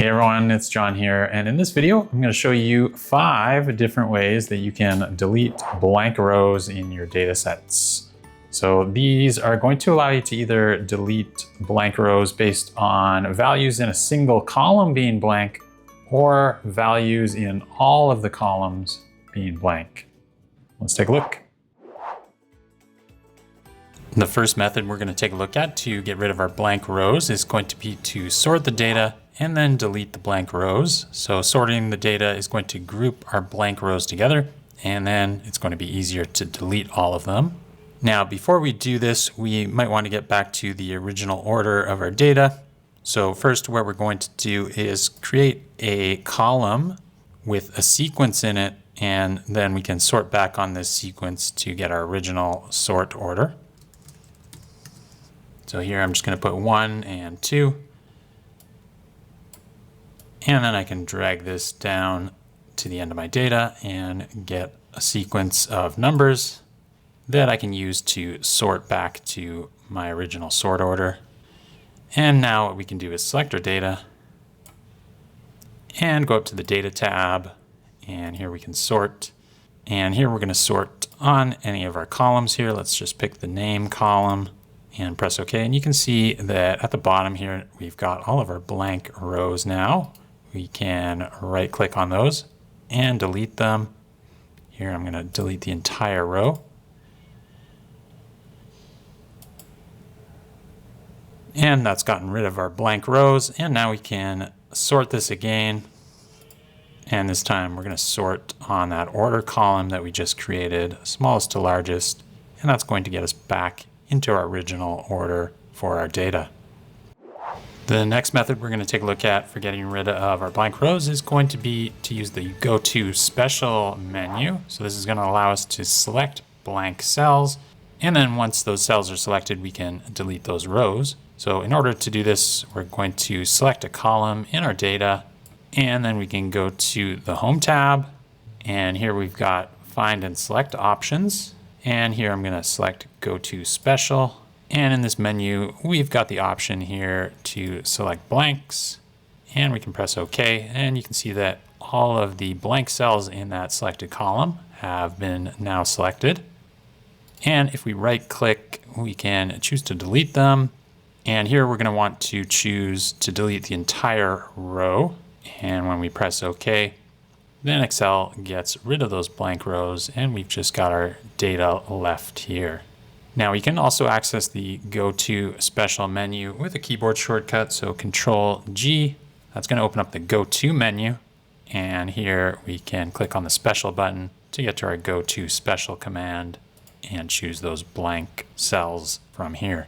Hey everyone, it's John here, and in this video, I'm going to show you 5 different ways that you can delete blank rows in your data sets. So these are going to allow you to either delete blank rows based on values in a single column being blank, or values in all of the columns being blank. Let's take a look. The first method we're going to take a look at to get rid of our blank rows is going to be to sort the data and then delete the blank rows. So sorting the data is going to group our blank rows together, and then it's going to be easier to delete all of them. Now, before we do this, we might want to get back to the original order of our data. So first, what we're going to do is create a column with a sequence in it, and then we can sort back on this sequence to get our original sort order. So here I'm just going to put 1 and 2. And then I can drag this down to the end of my data and get a sequence of numbers that I can use to sort back to my original sort order. And now what we can do is select our data and go up to the Data tab. And here we can sort. And here we're going to sort on any of our columns here. Let's just pick the name column and press OK. And you can see that at the bottom here, we've got all of our blank rows now. We can right click on those and delete them. Here I'm going to delete the entire row. And that's gotten rid of our blank rows. And now we can sort this again. And this time we're going to sort on that order column that we just created, smallest to largest. And that's going to get us back into our original order for our data. The next method we're going to take a look at for getting rid of our blank rows is going to be to use the goto special menu. So this is going to allow us to select blank cells. And then once those cells are selected, we can delete those rows. So in order to do this, we're going to select a column in our data, and then we can go to the Home tab. And here we've got Find and Select options. And here I'm going to select Goto Special. And in this menu, we've got the option here to select blanks. And we can press OK. And you can see that all of the blank cells in that selected column have been now selected. And if we right click, we can choose to delete them. And here we're going to want to choose to delete the entire row. And when we press OK, then Excel gets rid of those blank rows, and we've just got our data left here. Now we can also access the Goto Special menu with a keyboard shortcut, so Control G. That's going to open up the Goto menu, and here we can click on the Special button to get to our Goto Special command and choose those blank cells from here.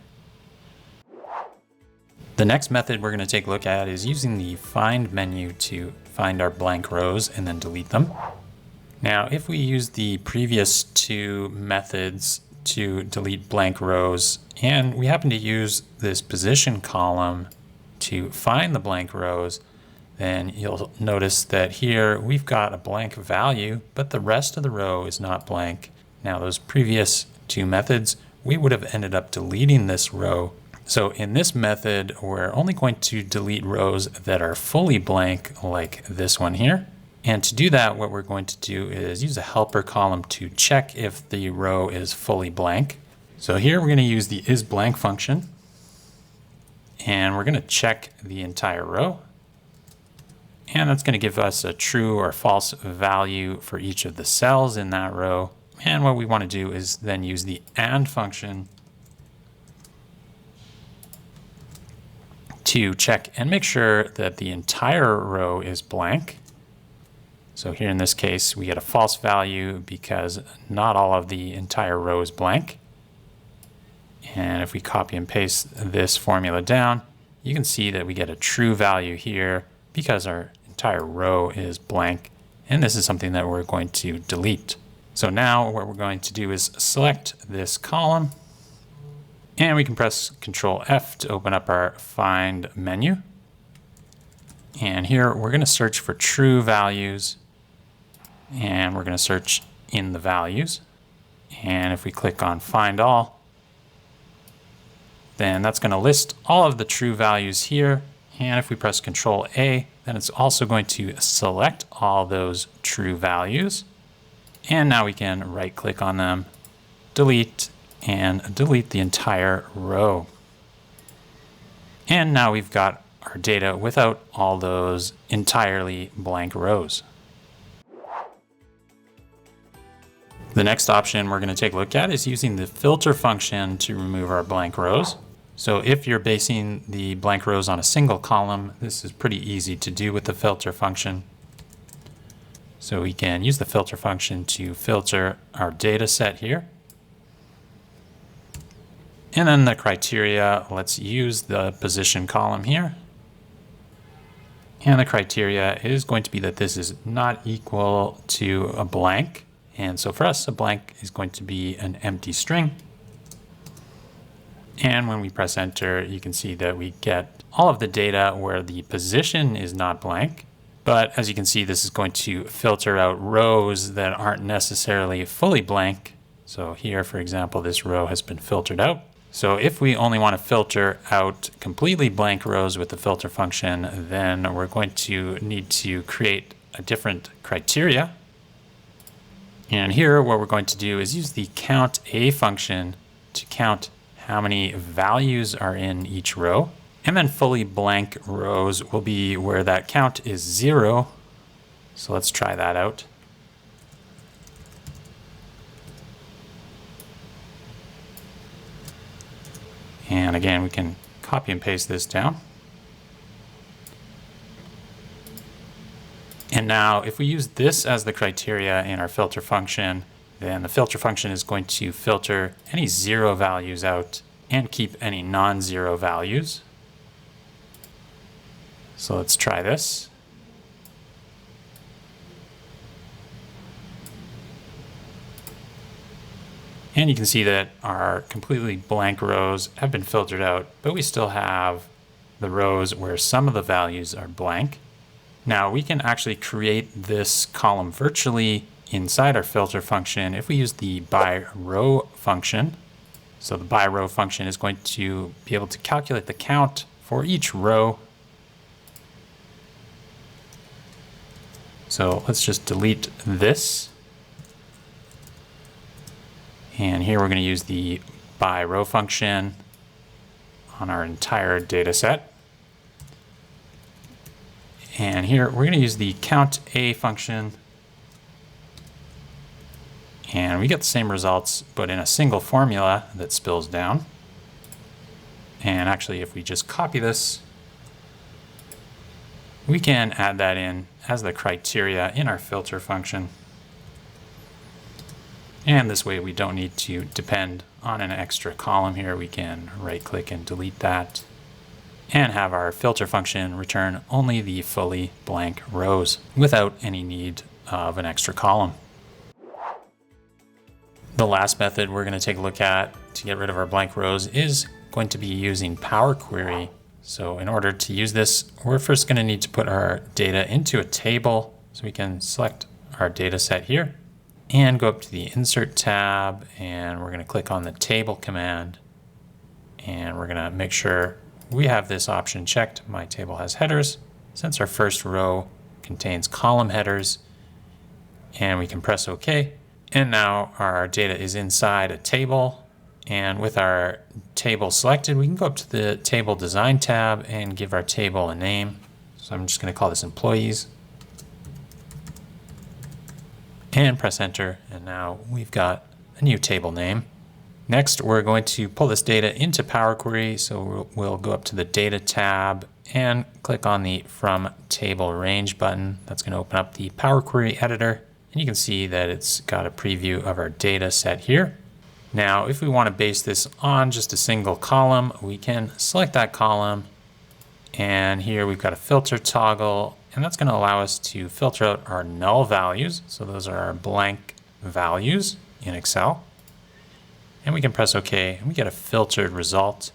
The next method we're going to take a look at is using the Find menu to find our blank rows and then delete them. Now, if we use the previous 2 methods to delete blank rows, and we happen to use this position column to find the blank rows, then you'll notice that here we've got a blank value, but the rest of the row is not blank. Now, those previous 2 methods, we would have ended up deleting this row. So in this method, we're only going to delete rows that are fully blank, like this one here. And to do that, what we're going to do is use a helper column to check if the row is fully blank. So here we're going to use the isBlank function, and we're going to check the entire row. And that's going to give us a true or false value for each of the cells in that row. And what we want to do is then use the AND function to check and make sure that the entire row is blank. So here in this case, we get a false value because not all of the entire row is blank. And if we copy and paste this formula down, you can see that we get a true value here because our entire row is blank. And this is something that we're going to delete. So now what we're going to do is select this column, and we can press Control F to open up our Find menu. And here we're going to search for true values, and we're going to search in the values. And if we click on Find All, then that's going to list all of the true values here And if we press Control A, then it's also going to select all those true values. And now we can right click on them, delete, and delete the entire row. And now we've got our data without all those entirely blank rows. The next option we're going to take a look at is using the filter function to remove our blank rows. So if you're basing the blank rows on a single column, this is pretty easy to do with the filter function. So we can use the filter function to filter our data set here. And then the criteria, let's use the position column here. And the criteria is going to be that this is not equal to a blank. And so for us, a blank is going to be an empty string. And when we press enter, you can see that we get all of the data where the position is not blank. But as you can see, this is going to filter out rows that aren't necessarily fully blank. So here, for example, this row has been filtered out. So if we only want to filter out completely blank rows with the filter function, then we're going to need to create a different criteria. And here what we're going to do is use the count A function to count how many values are in each row. And then fully blank rows will be where that count is 0. So let's try that out. And again, we can copy and paste this down. And now if we use this as the criteria in our filter function, then the filter function is going to filter any 0 values out and keep any non-zero values. So let's try this. And you can see that our completely blank rows have been filtered out, but we still have the rows where some of the values are blank. Now we can actually create this column virtually inside our filter function if we use the by row function. So the by row function is going to be able to calculate the count for each row. So let's just delete this. And here we're going to use the by row function on our entire data set. And here we're going to use the count A function. And we get the same results, but in a single formula that spills down. And actually, if we just copy this, we can add that in as the criteria in our filter function. And this way we don't need to depend on an extra column here. We can right click and delete that and have our filter function return only the fully blank rows without any need of an extra column. The last method we're going to take a look at to get rid of our blank rows is going to be using Power Query. So in order to use this, we're first going to need to put our data into a table. So we can select our data set here and go up to the Insert tab, and we're going to click on the Table command. And we're going to make sure we have this option checked. My table has headers, since our first row contains column headers. And we can press OK. And now our data is inside a table. And with our table selected, we can go up to the Table Design tab and give our table a name. So I'm just going to call this Employees. And press Enter. And now we've got a new table name. Next, we're going to pull this data into Power Query. So we'll go up to the Data tab and click on the From Table Range button. That's going to open up the Power Query editor. And you can see that it's got a preview of our data set here. Now, if we want to base this on just a single column, we can select that column. And here we've got a filter toggle, and that's going to allow us to filter out our null values. So those are our blank values in Excel. And we can press OK, and we get a filtered result.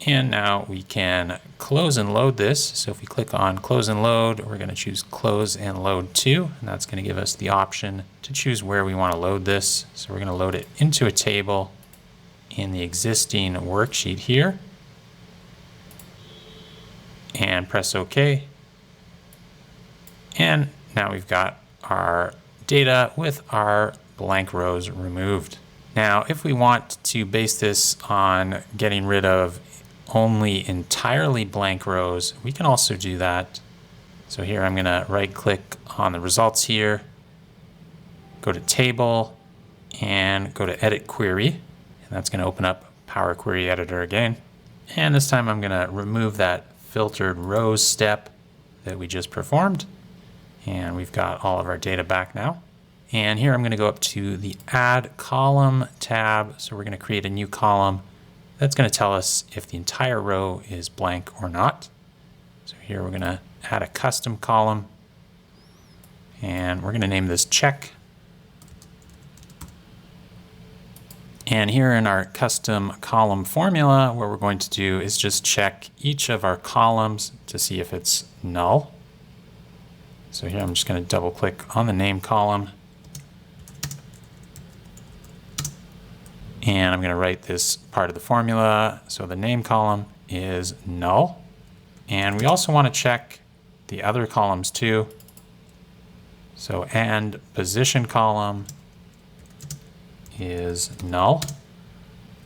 And now we can close and load this. So if we click on Close and Load, we're going to choose Close and Load To, and that's going to give us the option to choose where we want to load this. So we're going to load it into a table in the existing worksheet here. and press OK. And now we've got our data with our blank rows removed. Now, if we want to base this on getting rid of only entirely blank rows, we can also do that. So here I'm going to right click on the results here, go to table, and go to edit query. And that's going to open up Power Query Editor again. And this time I'm going to remove that filtered rows step that we just performed. And we've got all of our data back now. And here I'm going to go up to the Add Column tab. So we're going to create a new column that's going to tell us if the entire row is blank or not. So here we're going to add a custom column. And we're going to name this check. And here in our custom column formula, what we're going to do is just check each of our columns to see if it's null. So here I'm just going to double click on the name column. And I'm going to write this part of the formula. So the name column is null. And we also want to check the other columns too. So and position column is null.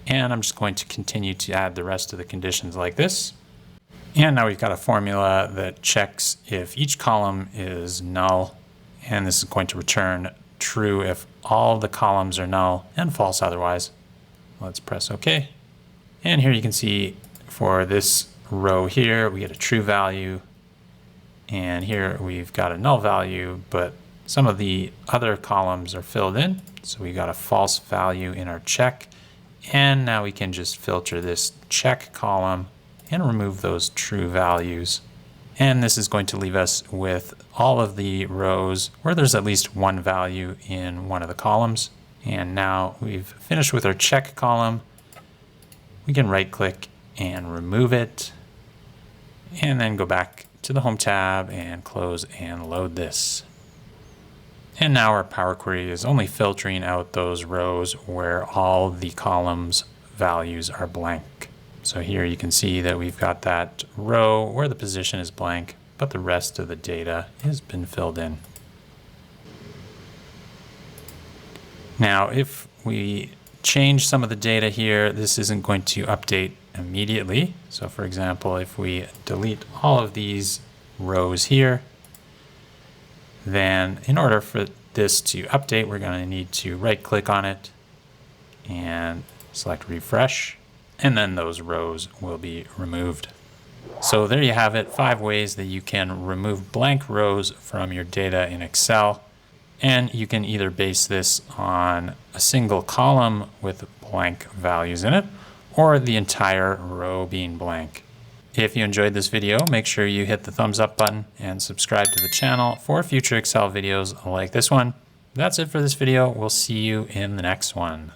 And I'm just going to continue to add the rest of the conditions like this. And now we've got a formula that checks if each column is null. And this is going to return true if all the columns are null and false otherwise. Let's press OK. And here you can see for this row here, we get a true value. And here we've got a null value, but some of the other columns are filled in. So we got a false value in our check. And now we can just filter this check column and remove those true values. And this is going to leave us with all of the rows where there's at least one value in one of the columns. And now we've finished with our check column. We can right click and remove it, and then go back to the Home tab and close and load this. And now our Power Query is only filtering out those rows where all the columns values are blank. So here you can see that we've got that row where the position is blank, but the rest of the data has been filled in. Now, if we change some of the data here, this isn't going to update immediately. So for example, if we delete all of these rows here, then in order for this to update, we're going to need to right click on it and select refresh, and then those rows will be removed. So there you have it, 5 ways that you can remove blank rows from your data in Excel. And you can either base this on a single column with blank values in it, or the entire row being blank. If you enjoyed this video, make sure you hit the thumbs up button and subscribe to the channel for future Excel videos like this one. That's it for this video. We'll see you in the next one.